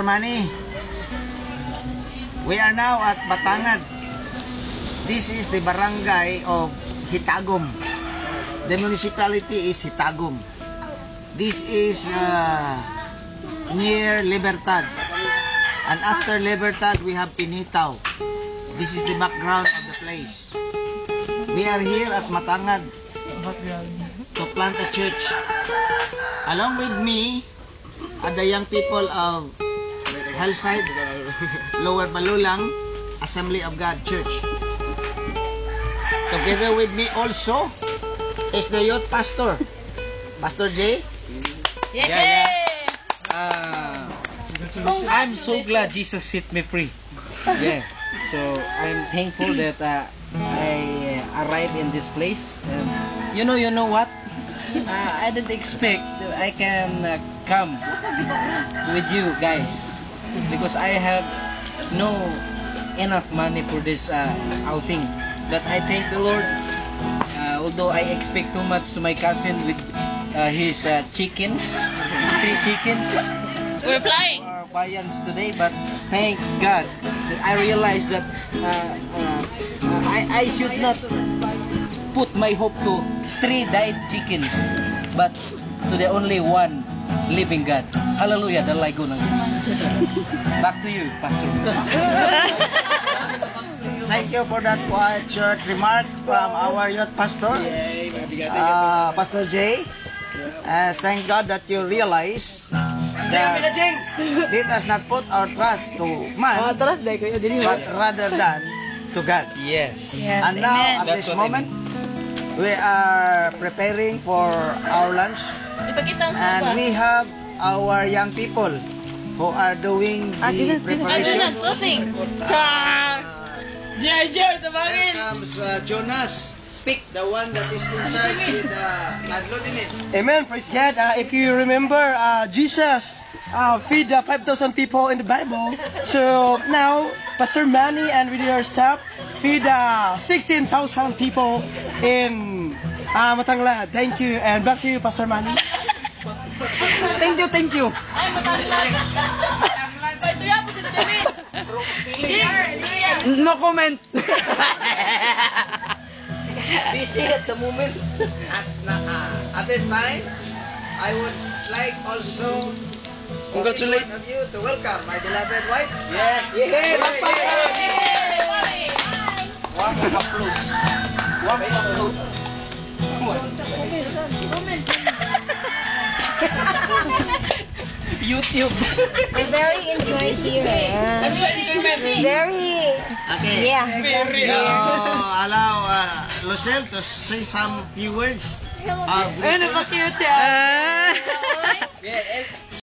Money. We are now at Batangad. This is the barangay of Hitagum. The municipality is Hitagum. This is near Libertad. And after Libertad, we have Pinitaw. This is the background of the place. We are here at Batangad to plant a church. Along with me are the young people of Hillside, Lower Malulang, Assembly of God Church. Together with me also is the youth pastor, Pastor J. Yeah. I'm so glad Jesus set me free. Yeah. So I'm thankful that I arrived in this place. And you know what? I didn't expect that I can come with you guys. Because I have no enough money for this outing, but I thank the Lord. Although I expect too much to my cousin with his chickens, 3 chickens. We're flying. Our viands today, but thank God that I realized that I should not put my hope to 3 died chickens, but to the only one living God. Hallelujah, dalay ko ng Diyos. Back to you, Pastor. Thank you for that quiet short remark from our youth pastor, Pastor J. Thank God that you realize that let us not put our trust to man, but rather than to God. Yes. And now, at this moment, we are preparing for our lunch. And we have our young people who are doing the preparation. Here comes Jonas, the one that is in charge with Madlon in it. Amen, praise God. If you remember, Jesus feed 5,000 people in the Bible. So now, Pastor Manny and with your staff feed 16,000 people in Matanglad. Thank you, and back to you, Pastor Manny. Thank you. No comment. Busy at the moment. At this time, I would like also congratulate of you to welcome my beloved wife. Yeah. YouTube. We're very enjoyed here. Very. Okay. Yeah. Allow Lucille to say some few words. Ano pa cute siya?